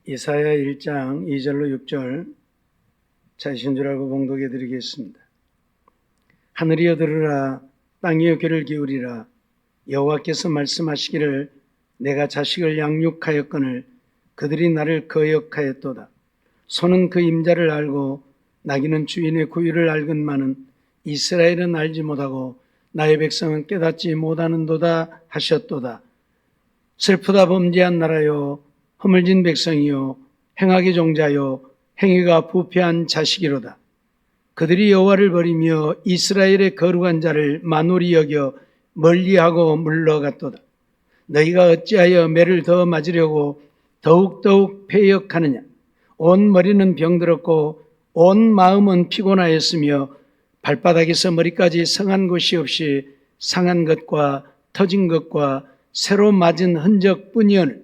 이사야 1장 2절로 6절 찾으신 줄 알고 봉독해 드리겠습니다. 하늘이여 들으라, 땅이여 귀를 기울이라. 여호와께서 말씀하시기를 내가 자식을 양육하였거늘 그들이 나를 거역하였도다. 소는 그 임자를 알고 나귀는 주인의 구유를 알건만은 이스라엘은 알지 못하고 나의 백성은 깨닫지 못하는도다 하셨도다. 슬프다 범죄한 나라요, 허물진 백성이요, 행악의 종자요, 행위가 부패한 자식이로다. 그들이 여호와를 버리며 이스라엘의 거룩한 자를 만홀히 여겨 멀리하고 물러갔도다. 너희가 어찌하여 매를 더 맞으려고 더욱더욱 패역하느냐. 온 머리는 병들었고 온 마음은 피곤하였으며 발바닥에서 머리까지 성한 곳이 없이 상한 것과 터진 것과 새로 맞은 흔적뿐이오늘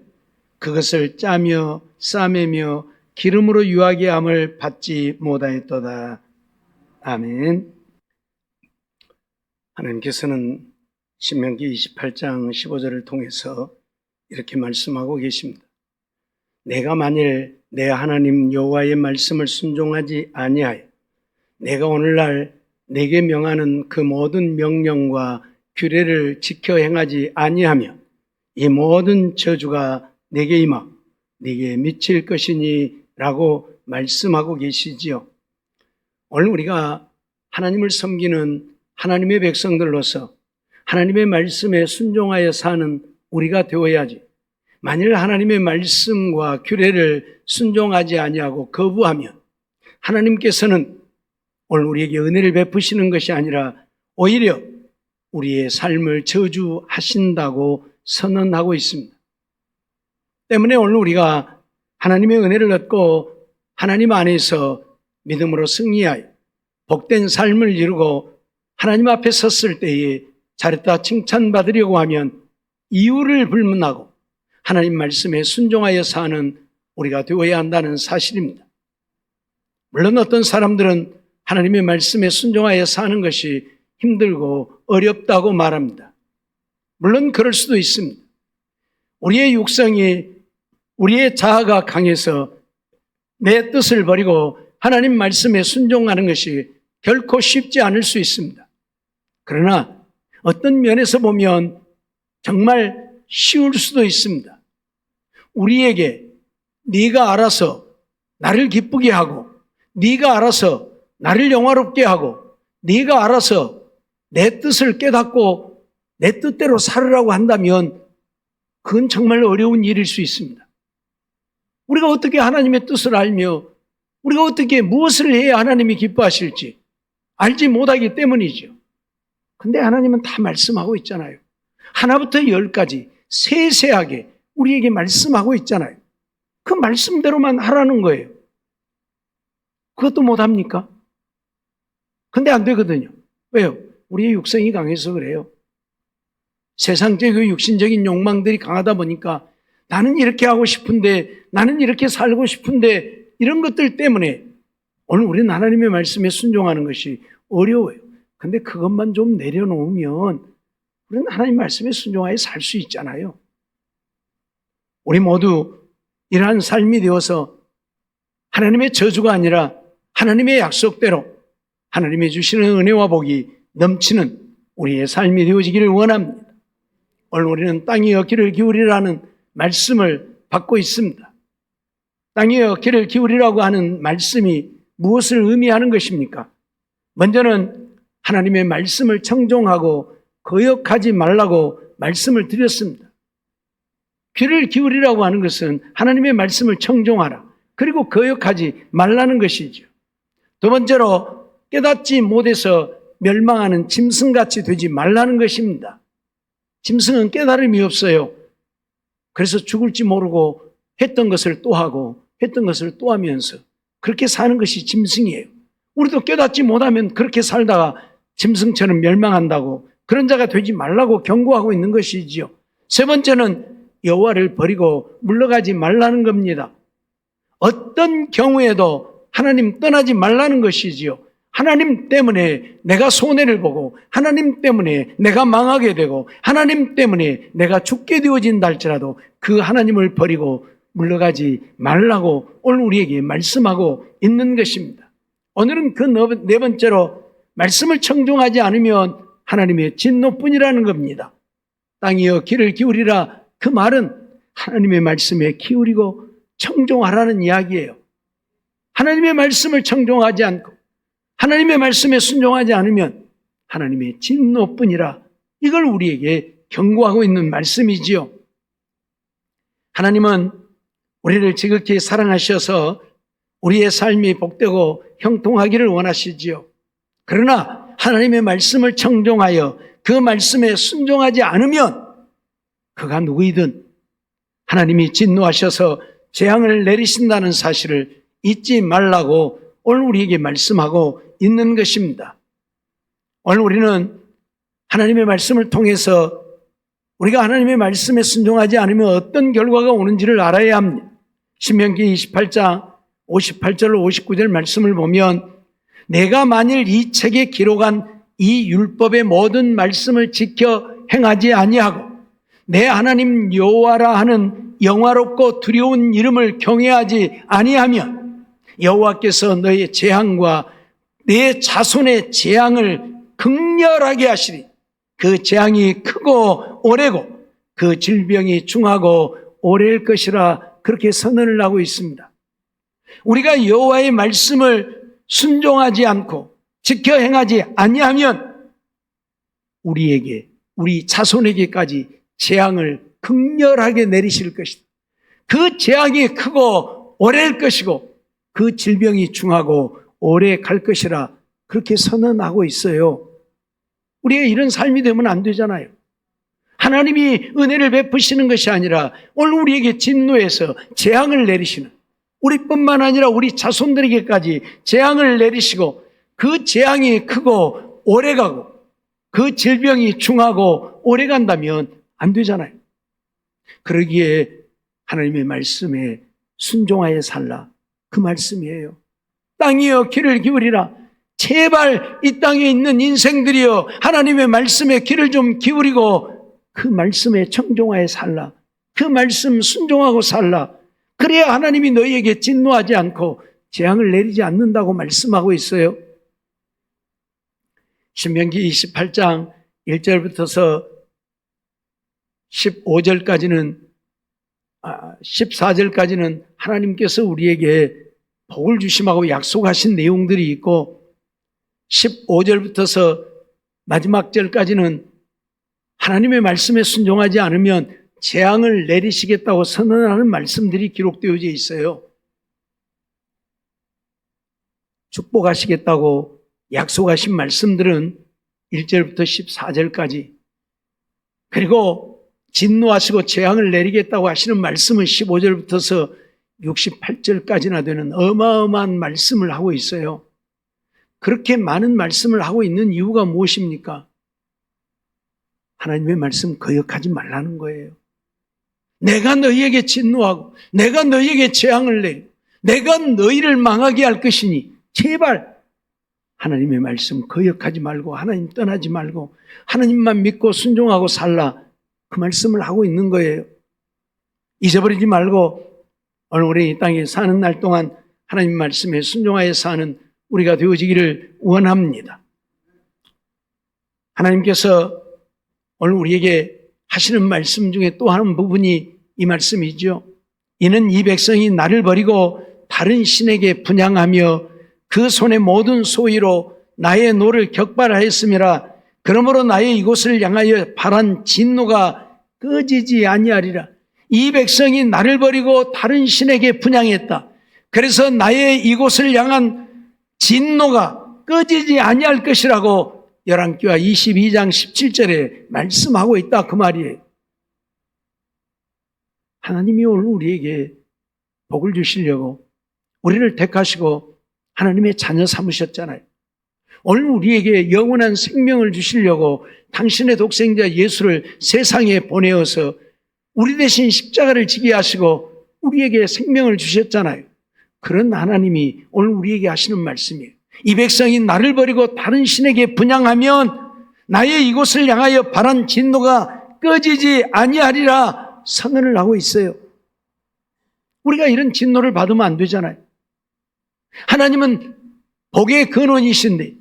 그것을 짜며 싸매며 기름으로 유하게 함을 받지 못하였도다. 아멘. 하나님께서는 신명기 28장 15절을 통해서 이렇게 말씀하고 계십니다. 내가 만일 내 하나님 여호와의 말씀을 순종하지 아니하여 내가 오늘날 내게 명하는 그 모든 명령과 규례를 지켜 행하지 아니하며 이 모든 저주가 내게 임하 네게 미칠 것이니 라고 말씀하고 계시지요. 오늘 우리가 하나님을 섬기는 하나님의 백성들로서 하나님의 말씀에 순종하여 사는 우리가 되어야지. 만일 하나님의 말씀과 규례를 순종하지 아니하고 거부하면 하나님께서는 오늘 우리에게 은혜를 베푸시는 것이 아니라 오히려 우리의 삶을 저주하신다고 선언하고 있습니다. 때문에 오늘 우리가 하나님의 은혜를 얻고 하나님 안에서 믿음으로 승리하여 복된 삶을 이루고 하나님 앞에 섰을 때에 잘했다 칭찬받으려고 하면 이유를 불문하고 하나님 말씀에 순종하여 사는 우리가 되어야 한다는 사실입니다. 물론 어떤 사람들은 하나님의 말씀에 순종하여 사는 것이 힘들고 어렵다고 말합니다. 물론 그럴 수도 있습니다. 우리의 육성이 우리의 자아가 강해서 내 뜻을 버리고 하나님 말씀에 순종하는 것이 결코 쉽지 않을 수 있습니다. 그러나 어떤 면에서 보면 정말 쉬울 수도 있습니다. 우리에게 네가 알아서 나를 기쁘게 하고 네가 알아서 나를 영화롭게 하고 네가 알아서 내 뜻을 깨닫고 내 뜻대로 살으라고 한다면 그건 정말 어려운 일일 수 있습니다. 우리가 어떻게 하나님의 뜻을 알며 우리가 어떻게 무엇을 해야 하나님이 기뻐하실지 알지 못하기 때문이죠. 근데 하나님은 다 말씀하고 있잖아요. 하나부터 열까지 세세하게 우리에게 말씀하고 있잖아요. 그 말씀대로만 하라는 거예요. 그것도 못합니까? 근데 안 되거든요. 왜요? 우리의 육성이 강해서 그래요. 세상적이고 육신적인 욕망들이 강하다 보니까 나는 이렇게 하고 싶은데 나는 이렇게 살고 싶은데 이런 것들 때문에 오늘 우리는 하나님의 말씀에 순종하는 것이 어려워요. 근데 그것만 좀 내려놓으면 우리는 하나님 말씀에 순종하여 살 수 있잖아요. 우리 모두 이러한 삶이 되어서 하나님의 저주가 아니라 하나님의 약속대로 하나님이 주시는 은혜와 복이 넘치는 우리의 삶이 되어지기를 원합니다. 오늘 우리는 땅이여 귀를 기울이라는 말씀을 받고 있습니다. 땅이여 귀를 기울이라고 하는 말씀이 무엇을 의미하는 것입니까? 먼저는 하나님의 말씀을 청종하고 거역하지 말라고 말씀을 드렸습니다. 귀를 기울이라고 하는 것은 하나님의 말씀을 청종하라. 그리고 거역하지 말라는 것이죠. 두 번째로 깨닫지 못해서 멸망하는 짐승같이 되지 말라는 것입니다. 짐승은 깨달음이 없어요. 그래서 죽을지 모르고 했던 것을 또 하고 했던 것을 또 하면서 그렇게 사는 것이 짐승이에요. 우리도 깨닫지 못하면 그렇게 살다가 짐승처럼 멸망한다고 그런 자가 되지 말라고 경고하고 있는 것이지요. 세 번째는 여호와를 버리고 물러가지 말라는 겁니다. 어떤 경우에도 하나님 떠나지 말라는 것이지요. 하나님 때문에 내가 손해를 보고 하나님 때문에 내가 망하게 되고 하나님 때문에 내가 죽게 되어진다 할지라도 그 하나님을 버리고 물러가지 말라고 오늘 우리에게 말씀하고 있는 것입니다. 오늘은 그 네 번째로 말씀을 청종하지 않으면 하나님의 진노뿐이라는 겁니다. 땅이여 귀를 기울이라, 그 말은 하나님의 말씀에 기울이고 청종하라는 이야기예요. 하나님의 말씀을 청종하지 않고 하나님의 말씀에 순종하지 않으면 하나님의 진노뿐이라, 이걸 우리에게 경고하고 있는 말씀이지요. 하나님은 우리를 지극히 사랑하셔서 우리의 삶이 복되고 형통하기를 원하시지요. 그러나 하나님의 말씀을 청종하여 그 말씀에 순종하지 않으면 그가 누구이든 하나님이 진노하셔서 재앙을 내리신다는 사실을 잊지 말라고 오늘 우리에게 말씀하고 있는 것입니다. 오늘 우리는 하나님의 말씀을 통해서 우리가 하나님의 말씀에 순종하지 않으면 어떤 결과가 오는지를 알아야 합니다. 신명기 28장 58절 59절 말씀을 보면, 내가 만일 이 책에 기록한 이 율법의 모든 말씀을 지켜 행하지 아니하고 내 하나님 여호와라 하는 영화롭고 두려운 이름을 경외하지 아니하면 여호와께서 너의 재앙과 내 자손의 재앙을 극렬하게 하시리. 그 재앙이 크고 오래고 그 질병이 중하고 오래일 것이라, 그렇게 선언을 하고 있습니다. 우리가 여호와의 말씀을 순종하지 않고 지켜 행하지 아니하면 우리에게, 우리 자손에게까지 재앙을 극렬하게 내리실 것이다. 그 재앙이 크고 오래일 것이고 그 질병이 중하고 오래 갈 것이라, 그렇게 선언하고 있어요. 우리가 이런 삶이 되면 안 되잖아요. 하나님이 은혜를 베푸시는 것이 아니라 오늘 우리에게 진노해서 재앙을 내리시는, 우리뿐만 아니라 우리 자손들에게까지 재앙을 내리시고 그 재앙이 크고 오래가고 그 질병이 중하고 오래간다면 안 되잖아요. 그러기에 하나님의 말씀에 순종하여 살라, 그 말씀이에요. 땅이여 귀를 기울이라. 제발 이 땅에 있는 인생들이여 하나님의 말씀에 귀를 좀 기울이고 그 말씀에 청종하여 살라. 그 말씀 순종하고 살라. 그래야 하나님이 너희에게 진노하지 않고 재앙을 내리지 않는다고 말씀하고 있어요. 신명기 28장 1절부터서 14절까지는 하나님께서 우리에게 복을 주심하고 약속하신 내용들이 있고, 15절부터서 마지막 절까지는 하나님의 말씀에 순종하지 않으면 재앙을 내리시겠다고 선언하는 말씀들이 기록되어져 있어요. 축복하시겠다고 약속하신 말씀들은 1절부터 14절까지, 그리고 진노하시고 재앙을 내리겠다고 하시는 말씀은 15절부터서 68절까지나 되는 어마어마한 말씀을 하고 있어요. 그렇게 많은 말씀을 하고 있는 이유가 무엇입니까? 하나님의 말씀 거역하지 말라는 거예요. 내가 너희에게 진노하고 내가 너희에게 재앙을 내리고 내가 너희를 망하게 할 것이니 제발 하나님의 말씀 거역하지 말고 하나님 떠나지 말고 하나님만 믿고 순종하고 살라, 그 말씀을 하고 있는 거예요. 잊어버리지 말고 오늘 우리 이 땅에 사는 날 동안 하나님 말씀에 순종하여 사는 우리가 되어지기를 원합니다. 하나님께서 오늘 우리에게 하시는 말씀 중에 또 한 부분이 이 말씀이죠. 이는 이 백성이 나를 버리고 다른 신에게 분향하며 그 손의 모든 소위로 나의 노를 격발하였음이라. 그러므로 나의 이곳을 향하여 발한 진노가 꺼지지 아니하리라. 이 백성이 나를 버리고 다른 신에게 분향했다. 그래서 나의 이곳을 향한 진노가 꺼지지 아니할 것이라고 열왕기하 22장 17절에 말씀하고 있다, 그 말이에요. 하나님이 오늘 우리에게 복을 주시려고 우리를 택하시고 하나님의 자녀 삼으셨잖아요. 오늘 우리에게 영원한 생명을 주시려고 당신의 독생자 예수를 세상에 보내어서 우리 대신 십자가를 지게 하시고 우리에게 생명을 주셨잖아요. 그런 하나님이 오늘 우리에게 하시는 말씀이에요. 이 백성이 나를 버리고 다른 신에게 분향하면 나의 이곳을 향하여 발한 진노가 꺼지지 아니하리라 선언을 하고 있어요. 우리가 이런 진노를 받으면 안 되잖아요. 하나님은 복의 근원이신데,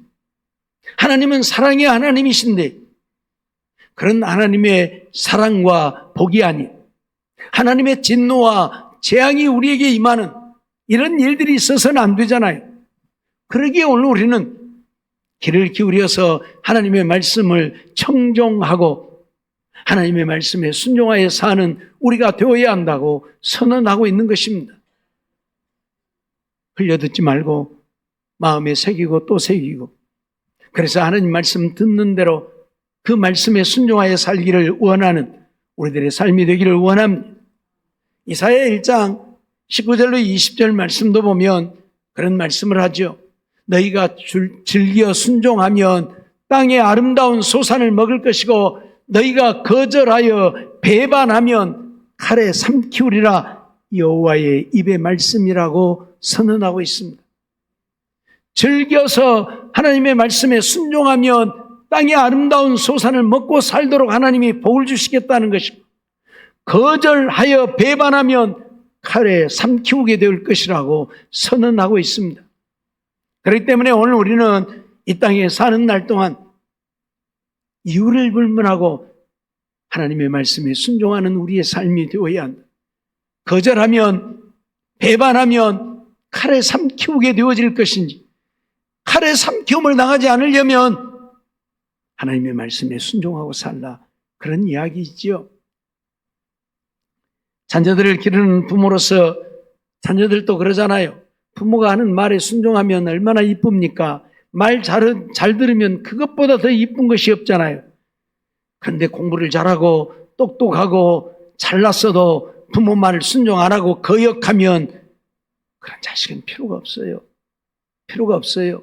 하나님은 사랑의 하나님이신데, 그런 하나님의 사랑과 복이 아닌 하나님의 진노와 재앙이 우리에게 임하는 이런 일들이 있어서는 안 되잖아요. 그러기에 오늘 우리는 귀를 기울여서 하나님의 말씀을 청종하고 하나님의 말씀에 순종하여 사는 우리가 되어야 한다고 선언하고 있는 것입니다. 흘려듣지 말고 마음에 새기고 또 새기고, 그래서 하나님 말씀 듣는 대로 그 말씀에 순종하여 살기를 원하는 우리들의 삶이 되기를 원합니다. 이사야 1장 19절로 20절 말씀도 보면 그런 말씀을 하죠. 너희가 즐겨 순종하면 땅의 아름다운 소산을 먹을 것이고, 너희가 거절하여 배반하면 칼에 삼키우리라. 여호와의 입의 말씀이라고 선언하고 있습니다. 즐겨서 하나님의 말씀에 순종하면 땅의 아름다운 소산을 먹고 살도록 하나님이 복을 주시겠다는 것입니다. 거절하여 배반하면 칼에 삼키우게 될 것이라고 선언하고 있습니다. 그렇기 때문에 오늘 우리는 이 땅에 사는 날 동안 이유를 불문하고 하나님의 말씀에 순종하는 우리의 삶이 되어야 한다. 거절하면, 배반하면 칼에 삼키우게 되어질 것인지, 칼에 삼키움을 당하지 않으려면 하나님의 말씀에 순종하고 살라, 그런 이야기이지요. 자녀들을 기르는 부모로서 자녀들도 그러잖아요. 부모가 하는 말에 순종하면 얼마나 이쁩니까? 말 잘 들으면 그것보다 더 이쁜 것이 없잖아요. 그런데 공부를 잘하고 똑똑하고 잘났어도 부모 말을 순종 안 하고 거역하면 그런 자식은 필요가 없어요. 필요가 없어요.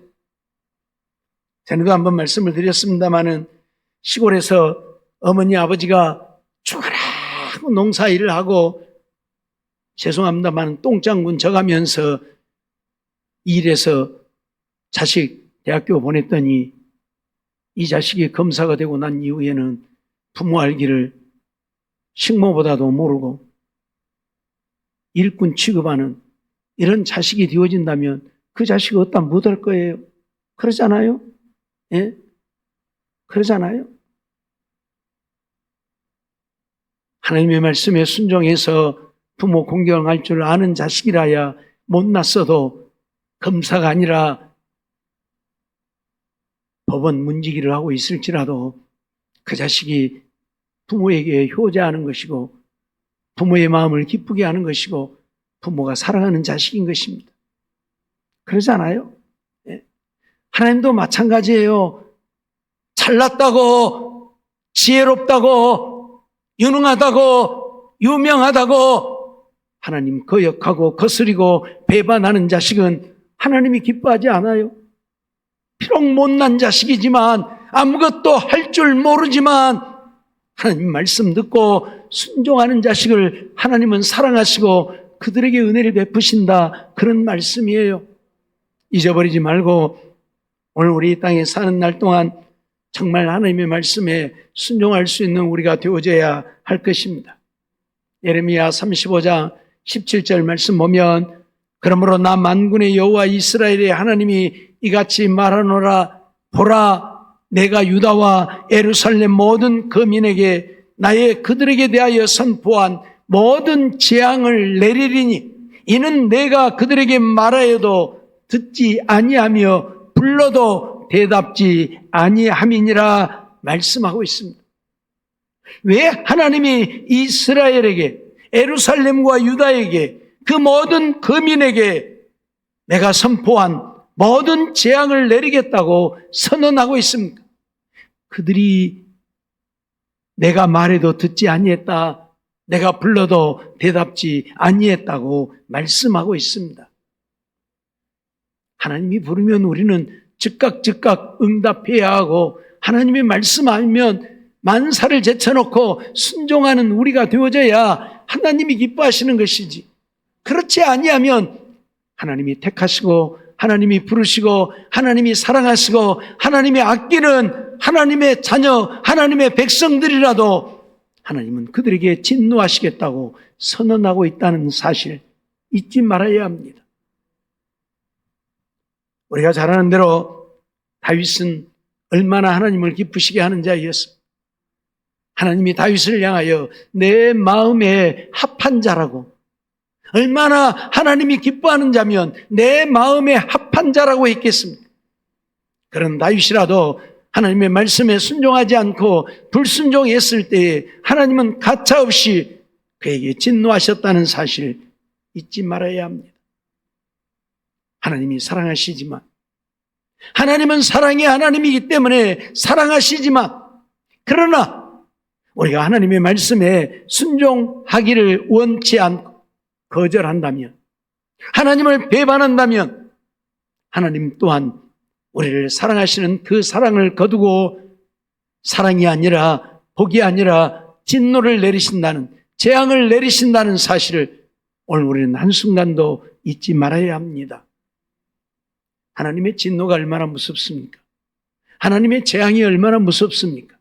전에도 한번 말씀을 드렸습니다마는 시골에서 어머니 아버지가 죽어라 하고 농사 일을 하고, 죄송합니다만 똥장군 져가면서 일해서 자식 대학교 보냈더니 이 자식이 검사가 되고 난 이후에는 부모 알기를 식모보다도 모르고 일꾼 취급하는 이런 자식이 되어진다면 그 자식이 어디다 묻을 거예요? 그러잖아요? 예? 그러잖아요? 하나님의 말씀에 순종해서 부모 공경할 줄 아는 자식이라야 못났어도 검사가 아니라 법원 문지기를 하고 있을지라도 그 자식이 부모에게 효자하는 것이고 부모의 마음을 기쁘게 하는 것이고 부모가 사랑하는 자식인 것입니다. 그러잖아요? 하나님도 마찬가지예요. 잘났다고, 지혜롭다고, 유능하다고, 유명하다고 하나님 거역하고 거스리고 배반하는 자식은 하나님이 기뻐하지 않아요. 비록 못난 자식이지만, 아무것도 할 줄 모르지만 하나님 말씀 듣고 순종하는 자식을 하나님은 사랑하시고 그들에게 은혜를 베푸신다, 그런 말씀이에요. 잊어버리지 말고 오늘 우리 이 땅에 사는 날 동안 정말 하나님의 말씀에 순종할 수 있는 우리가 되어져야 할 것입니다. 예레미야 35장 17절 말씀 보면, 그러므로 나 만군의 여호와 이스라엘의 하나님이 이같이 말하노라. 보라, 내가 유다와 예루살렘 모든 거민에게 나의 그들에게 대하여 선포한 모든 재앙을 내리리니 이는 내가 그들에게 말하여도 듣지 아니하며 불러도 대답지 아니함이니라 말씀하고 있습니다. 왜 하나님이 이스라엘에게, 예루살렘과 유다에게, 그 모든 거민에게 내가 선포한 모든 재앙을 내리겠다고 선언하고 있습니까? 그들이 내가 말해도 듣지 아니했다, 내가 불러도 대답지 아니했다고 말씀하고 있습니다. 하나님이 부르면 우리는 즉각 응답해야 하고, 하나님이 말씀하면 만사를 제쳐놓고 순종하는 우리가 되어져야 하나님이 기뻐하시는 것이지, 그렇지 아니하면 하나님이 택하시고 하나님이 부르시고 하나님이 사랑하시고 하나님이 아끼는 하나님의 자녀, 하나님의 백성들이라도 하나님은 그들에게 진노하시겠다고 선언하고 있다는 사실, 잊지 말아야 합니다. 우리가 잘 아는 대로 다윗은 얼마나 하나님을 기쁘시게 하는 자였습니다. 하나님이 다윗을 향하여 내 마음에 합한 자라고, 얼마나 하나님이 기뻐하는 자면 내 마음에 합한 자라고 했겠습니까? 그런 다윗이라도 하나님의 말씀에 순종하지 않고 불순종했을 때에 하나님은 가차없이 그에게 진노하셨다는 사실 잊지 말아야 합니다. 하나님이 사랑하시지만, 하나님은 사랑의 하나님이기 때문에 사랑하시지만, 그러나 우리가 하나님의 말씀에 순종하기를 원치 않고 거절한다면, 하나님을 배반한다면 하나님 또한 우리를 사랑하시는 그 사랑을 거두고 사랑이 아니라, 복이 아니라 진노를 내리신다는, 재앙을 내리신다는 사실을 오늘 우리는 한순간도 잊지 말아야 합니다. 하나님의 진노가 얼마나 무섭습니까? 하나님의 재앙이 얼마나 무섭습니까?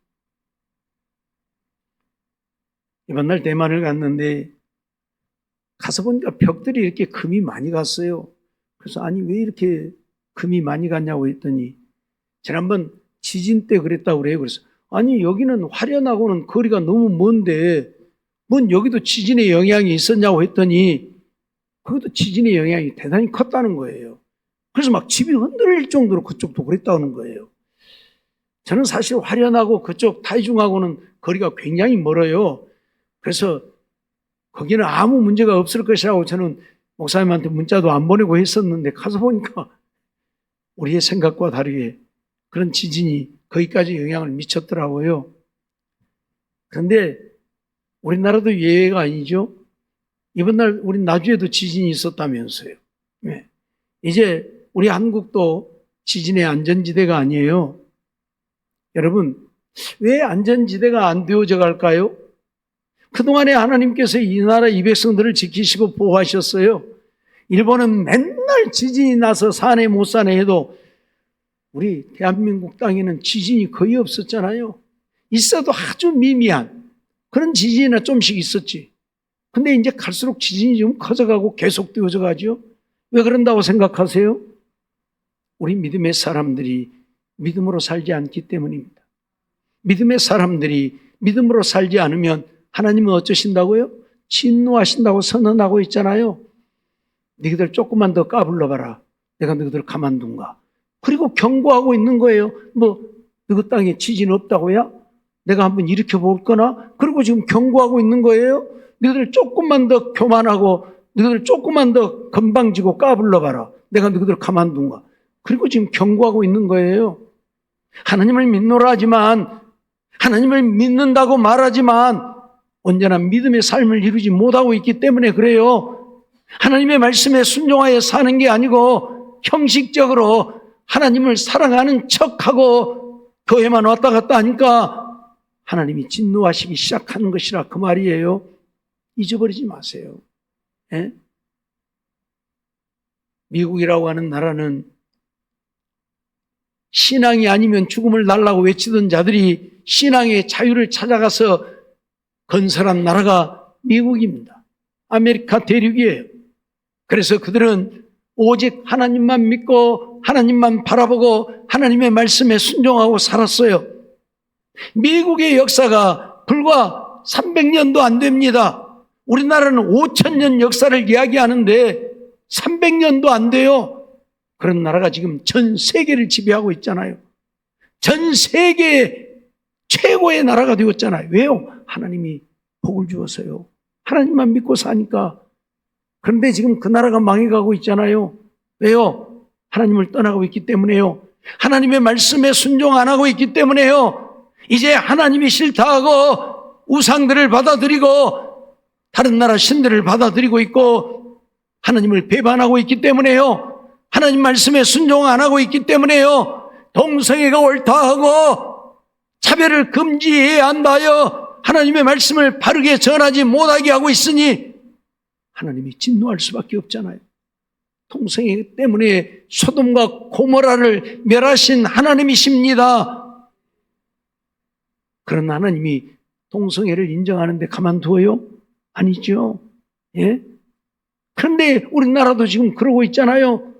이번 날 대만을 갔는데 가서 보니까 벽들이 이렇게 금이 많이 갔어요. 그래서 아니 왜 이렇게 금이 많이 갔냐고 했더니, 지난번 지진 때 그랬다고 그래요. 그래서 아니 여기는 화련하고는 거리가 너무 먼데 뭔 여기도 지진의 영향이 있었냐고 했더니 거기도 지진의 영향이 대단히 컸다는 거예요. 그래서 막 집이 흔들릴 정도로 그쪽도 그랬다는 거예요. 저는 사실 화련하고 그쪽 타이중하고는 거리가 굉장히 멀어요. 그래서 거기는 아무 문제가 없을 것이라고 저는 목사님한테 문자도 안 보내고 했었는데 가서 보니까 우리의 생각과 다르게 그런 지진이 거기까지 영향을 미쳤더라고요. 그런데 우리나라도 예외가 아니죠. 이번 날 우리 나주에도 지진이 있었다면서요. 네. 이제 우리 한국도 지진의 안전지대가 아니에요. 여러분, 왜 안전지대가 안 되어져 갈까요? 그동안에 하나님께서 이 나라 이 백성들을 지키시고 보호하셨어요. 일본은 맨날 지진이 나서 사네 못 사네 해도 우리 대한민국 땅에는 지진이 거의 없었잖아요. 있어도 아주 미미한 그런 지진이나 좀씩 있었지. 근데 이제 갈수록 지진이 좀 커져가고 계속 되어져 가죠. 왜 그런다고 생각하세요? 우리 믿음의 사람들이 믿음으로 살지 않기 때문입니다. 믿음의 사람들이 믿음으로 살지 않으면 하나님은 어쩌신다고요? 진노하신다고 선언하고 있잖아요. 너희들 조금만 더 까불러봐라. 내가 너희들 가만둔가. 그리고 경고하고 있는 거예요. 뭐 너희 땅에 지진 없다고야? 내가 한번 일으켜 볼 거나? 그리고 지금 경고하고 있는 거예요. 너희들 조금만 더 교만하고 너희들 조금만 더 건방지고 까불러봐라. 내가 너희들 가만둔가. 그리고 지금 경고하고 있는 거예요. 하나님을 믿노라 하지만, 하나님을 믿는다고 말하지만 온전한 믿음의 삶을 이루지 못하고 있기 때문에 그래요. 하나님의 말씀에 순종하여 사는 게 아니고 형식적으로 하나님을 사랑하는 척하고 교회만 왔다 갔다 하니까 하나님이 진노하시기 시작하는 것이라 그 말이에요. 잊어버리지 마세요. 예? 미국이라고 하는 나라는 신앙이 아니면 죽음을 달라고 외치던 자들이 신앙의 자유를 찾아가서 건설한 나라가 미국입니다. 아메리카 대륙이에요. 그래서 그들은 오직 하나님만 믿고 하나님만 바라보고 하나님의 말씀에 순종하고 살았어요. 미국의 역사가 불과 300년도 안 됩니다. 우리나라는 5,000년 역사를 이야기하는데 300년도 안 돼요. 그런 나라가 지금 전 세계를 지배하고 있잖아요. 전 세계의 최고의 나라가 되었잖아요. 왜요? 하나님이 복을 주어서요. 하나님만 믿고 사니까. 그런데 지금 그 나라가 망해가고 있잖아요. 왜요? 하나님을 떠나고 있기 때문에요. 하나님의 말씀에 순종 안 하고 있기 때문에요. 이제 하나님이 싫다 하고 우상들을 받아들이고 다른 나라 신들을 받아들이고 있고 하나님을 배반하고 있기 때문에요. 하나님 말씀에 순종 안 하고 있기 때문에요. 동성애가 옳다 하고 차별을 금지해야 한다 하여 하나님의 말씀을 바르게 전하지 못하게 하고 있으니 하나님이 진노할 수밖에 없잖아요. 동성애 때문에 소돔과 고모라를 멸하신 하나님이십니다. 그런 하나님이 동성애를 인정하는데 가만두어요? 아니죠. 예? 그런데 우리나라도 지금 그러고 있잖아요.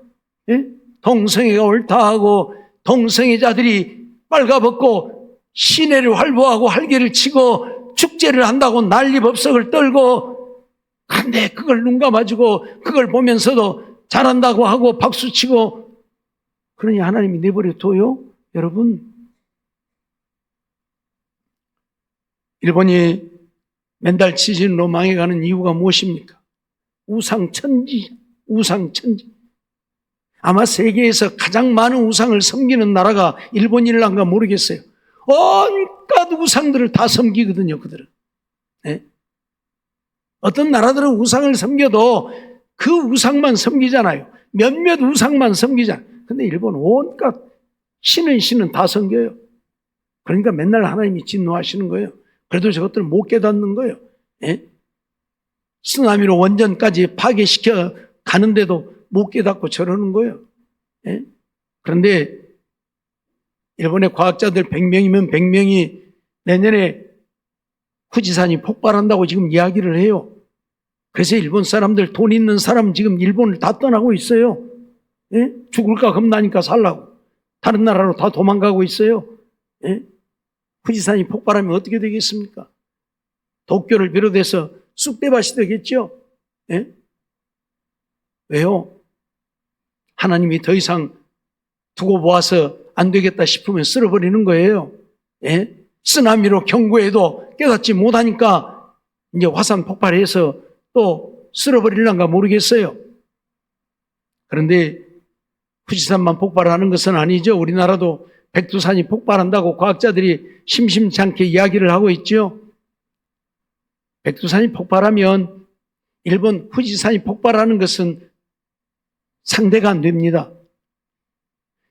예? 동성애가 옳다 하고 동성애자들이 빨가벗고 시내를 활보하고 할개를 치고 축제를 한다고 난리법석을 떨고, 그런데 그걸 눈 감아주고 그걸 보면서도 잘한다고 하고 박수치고, 그러니 하나님이 내버려 둬요? 여러분, 일본이 맨날 지진으로 망해가는 이유가 무엇입니까? 우상천지. 아마 세계에서 가장 많은 우상을 섬기는 나라가 일본일란가 모르겠어요. 온갖 우상들을 다 섬기거든요, 그들은. 네? 어떤 나라들은 우상을 섬겨도 그 우상만 섬기잖아요. 몇몇 우상만 섬기잖아요. 근데 일본 온갖 신은 다 섬겨요. 그러니까 맨날 하나님이 진노하시는 거예요. 그래도 저것들 못 깨닫는 거예요. 예? 쓰나미로 원전까지 파괴시켜 가는데도 못 깨닫고 저러는 거예요. 예? 그런데 일본의 과학자들 100명이면 100명이 내년에 후지산이 폭발한다고 지금 이야기를 해요. 그래서 일본 사람들, 돈 있는 사람 지금 일본을 다 떠나고 있어요. 예? 죽을까 겁나니까 살라고. 다른 나라로 다 도망가고 있어요. 예? 후지산이 폭발하면 어떻게 되겠습니까? 도쿄를 비롯해서 쑥대밭이 되겠죠? 예? 왜요? 하나님이 더 이상 두고 보아서 안 되겠다 싶으면 쓸어버리는 거예요. 예? 쓰나미로 경고해도 깨닫지 못하니까 이제 화산 폭발해서 또 쓸어버리려는가 모르겠어요. 그런데 후지산만 폭발하는 것은 아니죠. 우리나라도 백두산이 폭발한다고 과학자들이 심심찮게 이야기를 하고 있죠. 백두산이 폭발하면 일본 후지산이 폭발하는 것은 상대가 안 됩니다.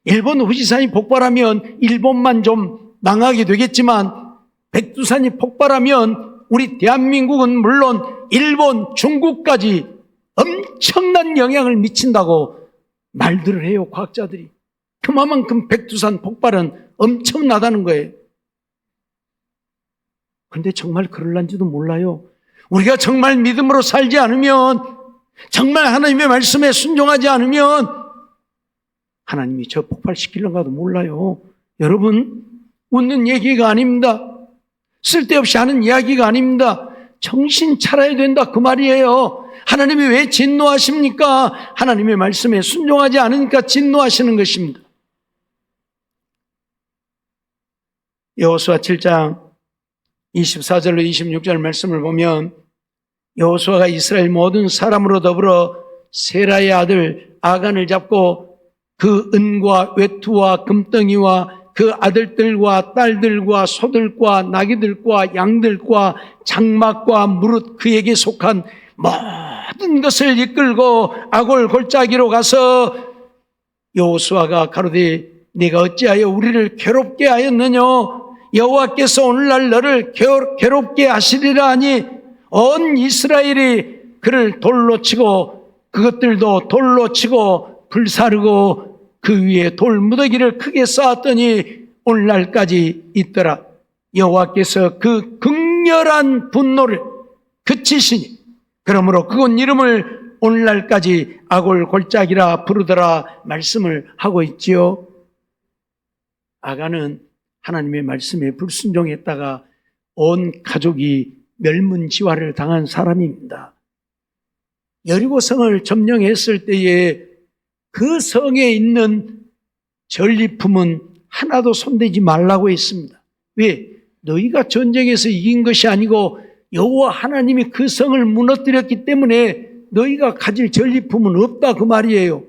일본 후지산이 폭발하면 일본만 좀 망하게 되겠지만, 백두산이 폭발하면 우리 대한민국은 물론 일본, 중국까지 엄청난 영향을 미친다고 말들을 해요, 과학자들이. 그만큼 백두산 폭발은 엄청나다는 거예요. 그런데 정말 그럴란지도 몰라요. 우리가 정말 믿음으로 살지 않으면, 정말 하나님의 말씀에 순종하지 않으면 하나님이 저 폭발시키려는가도 몰라요. 여러분, 웃는 얘기가 아닙니다. 쓸데없이 하는 이야기가 아닙니다. 정신 차려야 된다, 그 말이에요. 하나님이 왜 진노하십니까? 하나님의 말씀에 순종하지 않으니까 진노하시는 것입니다. 여호수아 7장 24절로 26절 말씀을 보면, 여호수아가 이스라엘 모든 사람으로 더불어 세라의 아들 아간을 잡고 그 은과 외투와 금덩이와 그 아들들과 딸들과 소들과 나귀들과 양들과 장막과 무릇 그에게 속한 모든 것을 이끌고 아골 골짜기로 가서, 여호수아가 가로되 네가 어찌하여 우리를 괴롭게 하였느냐? 여호와께서 오늘날 너를 괴롭게 하시리라 하니 온 이스라엘이 그를 돌로 치고 그것들도 돌로 치고 불사르고 그 위에 돌무더기를 크게 쌓았더니 오늘날까지 있더라. 여호와께서 그 극렬한 분노를 그치시니 그러므로 그곳 이름을 오늘날까지 아골 골짜기라 부르더라 말씀을 하고 있지요. 아간은 하나님의 말씀에 불순종했다가 온 가족이 멸문지화를 당한 사람입니다. 여리고성을 점령했을 때에 그 성에 있는 전리품은 하나도 손대지 말라고 했습니다. 왜? 너희가 전쟁에서 이긴 것이 아니고 여호와 하나님이 그 성을 무너뜨렸기 때문에 너희가 가질 전리품은 없다, 그 말이에요.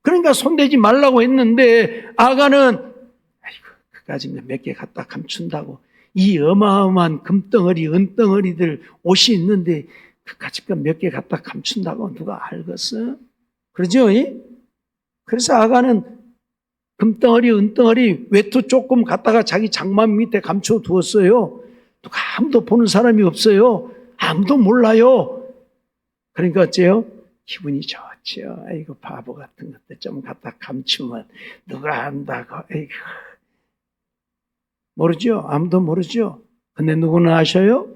그러니까 손대지 말라고 했는데 아간은 아이고 그까지 몇 개 갖다 감춘다고, 이 어마어마한 금덩어리 은덩어리들 옷이 있는데 그까지 몇 개 갖다 감춘다고 누가 알겠어? 그러죠? 그래서 아간은 금덩어리 은덩어리 외투 조금 갖다가 자기 장만 밑에 감춰 두었어요. 누가 아무도 보는 사람이 없어요. 아무도 몰라요. 그러니까 어째요? 기분이 좋죠. 아이고 바보 같은 것들 좀 갖다 감추면 누가 안다고. 아이고. 모르죠? 아무도 모르죠? 근데 누구는 아셔요?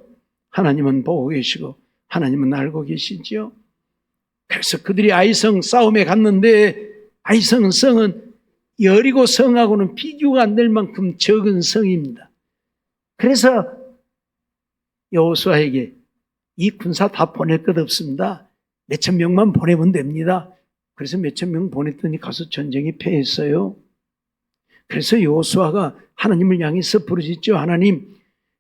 하나님은 보고 계시고 하나님은 알고 계시죠? 그래서 그들이 아이성 싸움에 갔는데 아이성 성은 여리고 성하고는 비교가 안 될 만큼 적은 성입니다. 그래서 여호수아에게 이 군사 다 보낼 것 없습니다. 몇천 명만 보내면 됩니다. 그래서 몇천 명 보냈더니 가서 전쟁에 패했어요. 그래서 여호수아가 하나님을 향해서 부르짖죠. 하나님,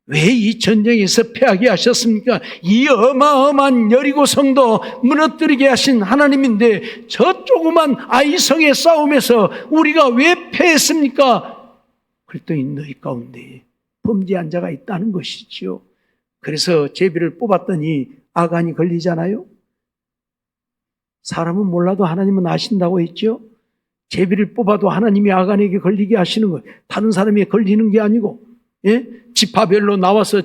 왜 이 전쟁에서 패하게 하셨습니까? 이 어마어마한 여리고 성도 무너뜨리게 하신 하나님인데 저 조그만 아이성의 싸움에서 우리가 왜 패했습니까? 그랬더니 너희 가운데 범죄한 자가 있다는 것이지요. 그래서 제비를 뽑았더니 아간이 걸리잖아요. 사람은 몰라도 하나님은 아신다고 했죠. 제비를 뽑아도 하나님이 아간에게 걸리게 하시는 거예요. 다른 사람이 걸리는 게 아니고, 지파별로 나와서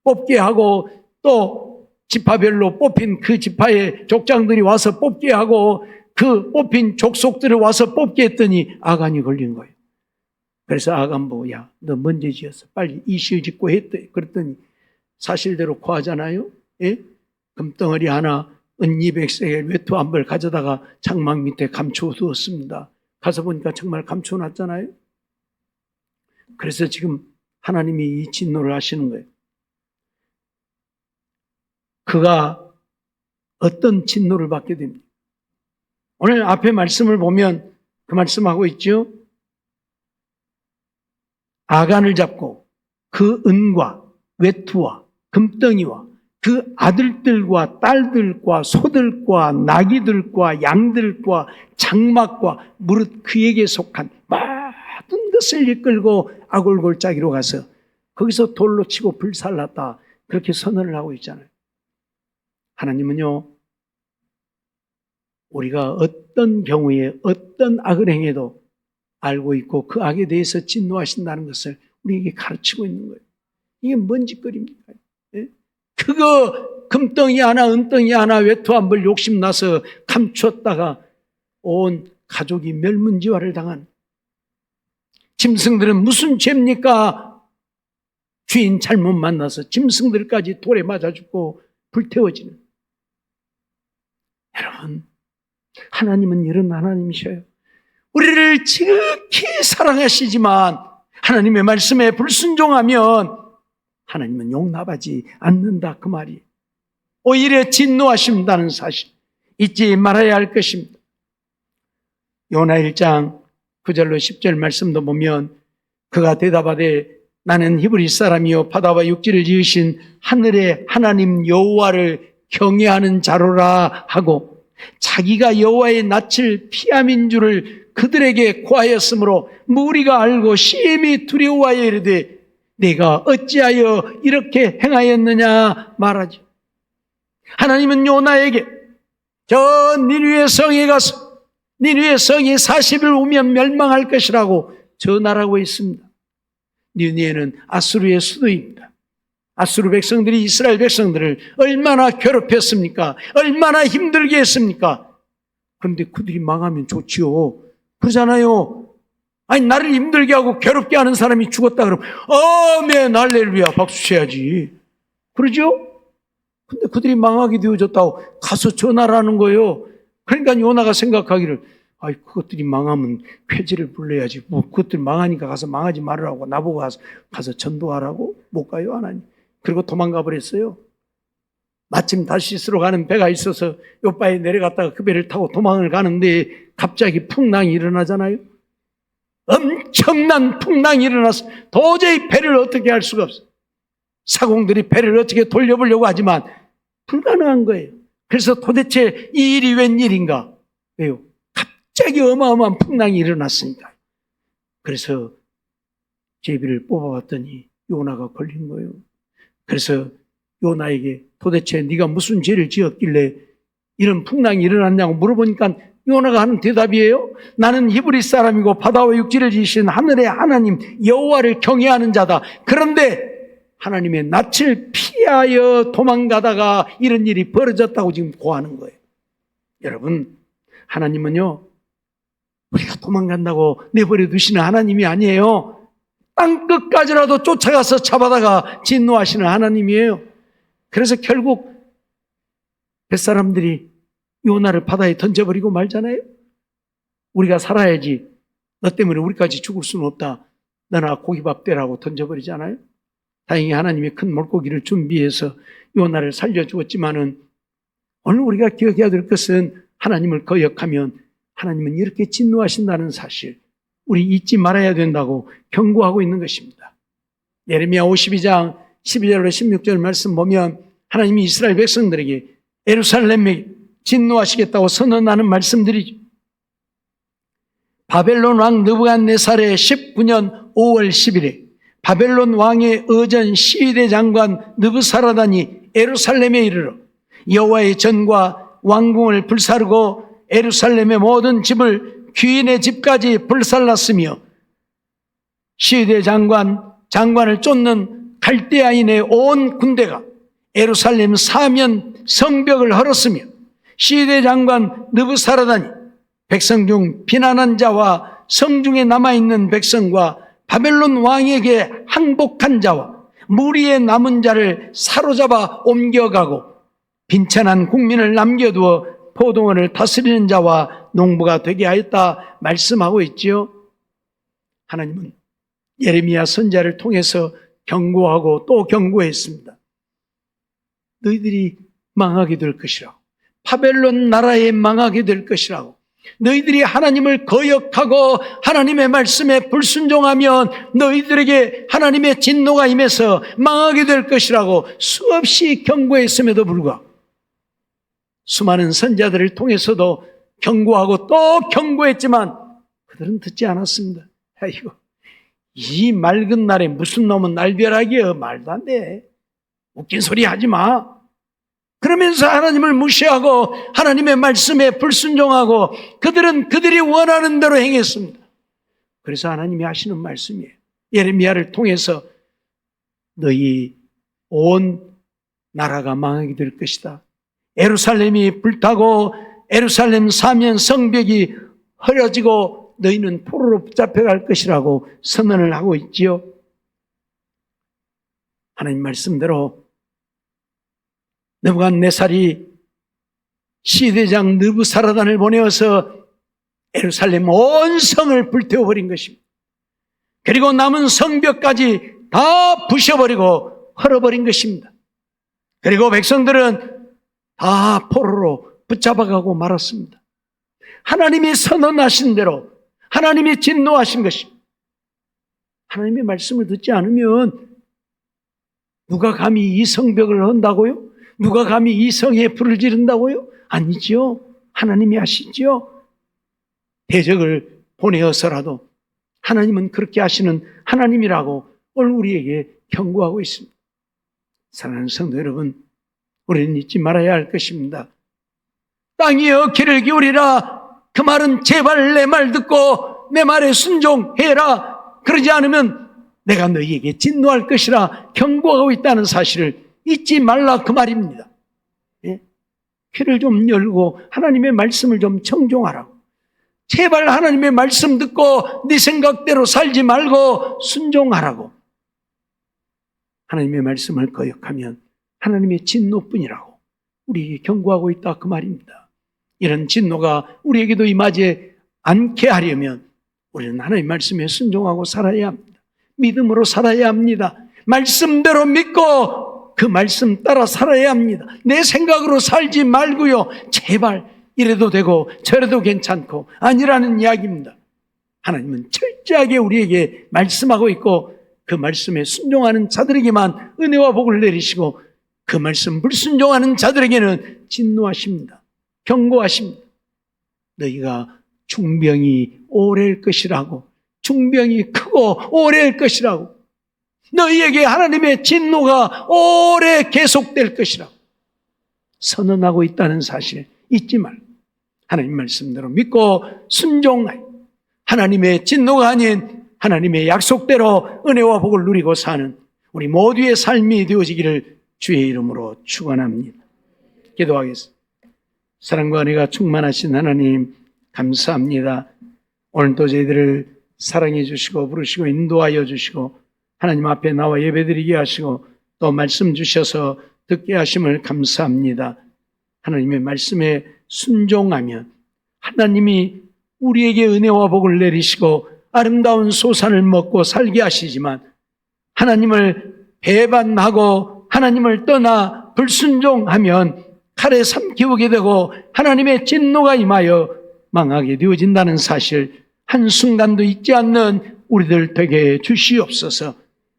뽑게 하고 또 지파별로 뽑힌 그 지파의 족장들이 와서 뽑게 하고 그 뽑힌 족속들을 와서 뽑게 했더니 아간이 걸린 거예요. 그래서 아간 보고 야, 너 먼저 지었어. 빨리 이시을 짓고 했대. 그랬더니 사실대로 고하잖아요. 금덩어리 하나, 은 200세겔 외투 한 벌 가져다가 장막 밑에 감춰두었습니다. 가서 보니까 정말 감춰놨잖아요. 그래서 지금 하나님이 이 진노를 하시는 거예요. 그가 어떤 진노를 받게 됩니다. 오늘 앞에 말씀을 보면 그 말씀하고 있죠. 아간을 잡고 그 은과 외투와 금덩이와 그 아들들과 딸들과 소들과 나귀들과 양들과 장막과 무릇 그에게 속한 모든 것을 이끌고 아골골짜기로 가서 거기서 돌로 치고 불살랐다. 그렇게 선언을 하고 있잖아요. 하나님은요, 우리가 어떤 경우에 어떤 악을 행해도 알고 있고 그 악에 대해서 진노하신다는 것을 우리에게 가르치고 있는 거예요. 이게 뭔 짓거리입니까? 그거 금덩이 하나 은덩이 하나 외투 한 벌 욕심나서 감추었다가 온 가족이 멸문지화를 당한 짐승들은 무슨 죄입니까? 주인 잘못 만나서 짐승들까지 돌에 맞아 죽고 불태워지는. 여러분, 하나님은 이런 하나님이셔요. 우리를 지극히 사랑하시지만 하나님의 말씀에 불순종하면 하나님은 용납하지 않는다 그 말이. 오히려 진노하신다는 사실 잊지 말아야 할 것입니다. 요나 1장 9절로 10절 말씀도 보면 그가 대답하되 나는 히브리 사람이요 바다와 육지를 지으신 하늘의 하나님 여호와를 경외하는 자로라 하고 자기가 여호와의 낯을 피함인 줄을 그들에게 고하였으므로 무리가 알고 심히 두려워하여 이르되 내가 어찌하여 이렇게 행하였느냐 말하지. 하나님은 요나에게 저 니느웨 성에 가서 니느웨 성이 40일 후면 멸망할 것이라고 전하라고 했습니다. 니느웨는 아수르의 수도입니다. 아수르 백성들이 이스라엘 백성들을 얼마나 괴롭혔습니까? 얼마나 힘들게 했습니까? 그런데 그들이 망하면 좋지요. 그러잖아요. 아니 나를 힘들게 하고 괴롭게 하는 사람이 죽었다 그러면 아멘 할렐루야 박수 쳐야지. 그러죠? 근데 그들이 망하게 되어졌다고 가서 전하라는 거예요. 그러니까 요나가 생각하기를 아이 그것들이 망하면 쾌지를 불러야지. 뭐 그것들 망하니까 가서 망하지 말으라고 나보고 가서 전도하라고? 못 가요 하나님. 그리고 도망가 버렸어요. 마침 다시스로 가는 배가 있어서 요바에 내려갔다가 그 배를 타고 도망을 가는데 갑자기 풍랑이 일어나잖아요. 엄청난 풍랑이 일어나서 도저히 배를 어떻게 할 수가 없어요. 사공들이 배를 어떻게 돌려보려고 하지만 불가능한 거예요. 그래서 도대체 이 일이 웬일인가? 왜요? 갑자기 어마어마한 풍랑이 일어났으니까. 그래서 제비를 뽑아봤더니 요나가 걸린 거예요. 그래서 요나에게 도대체 네가 무슨 죄를 지었길래 이런 풍랑이 일어났냐고 물어보니까 요나가 하는 대답이에요. 나는 히브리 사람이고 바다와 육지를 지으신 하늘의 하나님 여호와를 경외하는 자다. 그런데 하나님의 낯을 피하여 도망가다가 이런 일이 벌어졌다고 지금 고하는 거예요. 여러분, 하나님은요 우리가 도망간다고 내버려 두시는 하나님이 아니에요. 땅끝까지라도 쫓아가서 잡아다가 진노하시는 하나님이에요. 그래서 결국 뱃사람들이 요나를 바다에 던져버리고 말잖아요. 우리가 살아야지, 너 때문에 우리까지 죽을 수는 없다, 너나 고기밥 되라고 던져버리잖아요. 다행히 하나님이 큰 물고기를 준비해서 요나를 살려주었지만은, 오늘 우리가 기억해야 될 것은 하나님을 거역하면 하나님은 이렇게 진노하신다는 사실, 우리 잊지 말아야 된다고 경고하고 있는 것입니다. 예레미야 52장 12절로 16절 말씀 보면 하나님이 이스라엘 백성들에게 예루살렘에 진노하시겠다고 선언하는 말씀들이죠. 바벨론 왕 느부갓네살의 19년 5월 10일에 바벨론 왕의 어전 시위대 장관 느부사라단이 예루살렘에 이르러 여호와의 전과 왕궁을 불사르고 예루살렘의 모든 집을 귀인의 집까지 불살랐으며 시위대 장관을 쫓는 갈대아인의 온 군대가 예루살렘 사면 성벽을 헐었으며 시위대 장관 느부사라단이 백성 중 피난한 자와 성중에 남아있는 백성과 바벨론 왕에게 항복한 자와 무리에 남은 자를 사로잡아 옮겨가고 빈천한 국민을 남겨두어 포도원을 다스리는 자와 농부가 되게 하였다 말씀하고 있지요. 하나님은 예레미야 선지자를 통해서 경고하고 또 경고했습니다. 너희들이 망하게 될 것이라고, 바벨론 나라에 망하게 될 것이라고, 너희들이 하나님을 거역하고 하나님의 말씀에 불순종하면 너희들에게 하나님의 진노가 임해서 망하게 될 것이라고 수없이 경고했음에도 불구하고 수많은 선지자들을 통해서도 경고하고 또 경고했지만 그들은 듣지 않았습니다. 아이고, 이 맑은 날에 무슨 놈은 날벼락이여, 말도 안 돼, 웃긴 소리 하지 마, 그러면서 하나님을 무시하고 하나님의 말씀에 불순종하고 그들은 그들이 원하는 대로 행했습니다. 그래서 하나님이 하시는 말씀이에요. 예레미야를 통해서 너희 온 나라가 망하게 될 것이다, 예루살렘이 불타고 예루살렘 사면 성벽이 헐어지고 너희는 포로로 붙잡혀갈 것이라고 선언을 하고 있지요. 하나님 말씀대로 느부갓네살이 시대장 느부사라단을 보내어서 예루살렘 온 성을 불태워버린 것입니다. 그리고 남은 성벽까지 다 부셔버리고 헐어버린 것입니다. 그리고 백성들은 다 포로로 붙잡아가고 말았습니다. 하나님이 선언하신 대로 하나님이 진노하신 것입니다. 하나님의 말씀을 듣지 않으면 누가 감히 이 성벽을 헌다고요? 누가 감히 이 성에 불을 지른다고요? 아니지요. 하나님이 하시지요. 대적을 보내어서라도 하나님은 그렇게 하시는 하나님이라고 오늘 우리에게 경고하고 있습니다. 사랑하는 성도 여러분, 우리는 잊지 말아야 할 것입니다. 땅이여 귀를 기울이라. 그 말은 제발 내 말 듣고 내 말에 순종해라. 그러지 않으면 내가 너희에게 진노할 것이라 경고하고 있다는 사실을 잊지 말라, 그 말입니다. 예? 귀를 좀 열고 하나님의 말씀을 좀 청종하라고. 제발 하나님의 말씀 듣고 네 생각대로 살지 말고 순종하라고. 하나님의 말씀을 거역하면 하나님의 진노뿐이라고 우리에게 경고하고 있다, 그 말입니다. 이런 진노가 우리에게도 임하지 않게 하려면 우리는 하나님의 말씀에 순종하고 살아야 합니다. 믿음으로 살아야 합니다. 말씀대로 믿고 그 말씀 따라 살아야 합니다. 내 생각으로 살지 말고요, 제발 이래도 되고 저래도 괜찮고 아니라는 이야기입니다. 하나님은 철저하게 우리에게 말씀하고 있고 그 말씀에 순종하는 자들에게만 은혜와 복을 내리시고 그 말씀 불순종하는 자들에게는 진노하십니다. 경고하십니다. 너희가 중병이 오래일 것이라고, 중병이 크고 오래일 것이라고, 너희에게 하나님의 진노가 오래 계속될 것이라고 선언하고 있다는 사실 잊지 말고 하나님 말씀대로 믿고 순종하여 하나님의 진노가 아닌 하나님의 약속대로 은혜와 복을 누리고 사는 우리 모두의 삶이 되어지기를 주의 이름으로 축원합니다. 기도하겠습니다. 사랑과 은혜가 충만하신 하나님, 감사합니다. 오늘도 저희들을 사랑해 주시고 부르시고 인도하여 주시고 하나님 앞에 나와 예배드리게 하시고 또 말씀 주셔서 듣게 하심을 감사합니다. 하나님의 말씀에 순종하면 하나님이 우리에게 은혜와 복을 내리시고 아름다운 소산을 먹고 살게 하시지만, 하나님을 배반하고 하나님을 떠나 불순종하면 칼에 삼키우게 되고 하나님의 진노가 임하여 망하게 되어진다는 사실 한순간도 잊지 않는 우리들 되게 주시옵소서.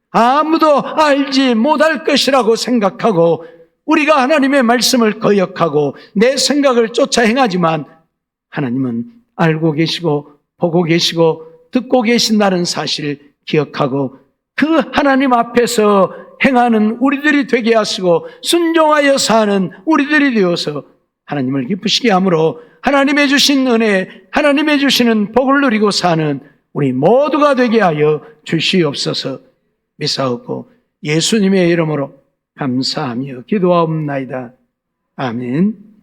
아무도 알지 못할 것이라고 생각하고 우리가 하나님의 말씀을 거역하고 내 생각을 쫓아 행하지만, 하나님은 알고 계시고 보고 계시고 듣고 계신다는 사실 기억하고 그 하나님 앞에서 행하는 우리들이 되게 하시고 순종하여 사는 우리들이 되어서 하나님을 기쁘시게 함으로 하나님의 주신 은혜, 하나님의 주시는 복을 누리고 사는 우리 모두가 되게 하여 주시옵소서. 믿사옵고 예수님의 이름으로 감사하며 기도하옵나이다. 아멘.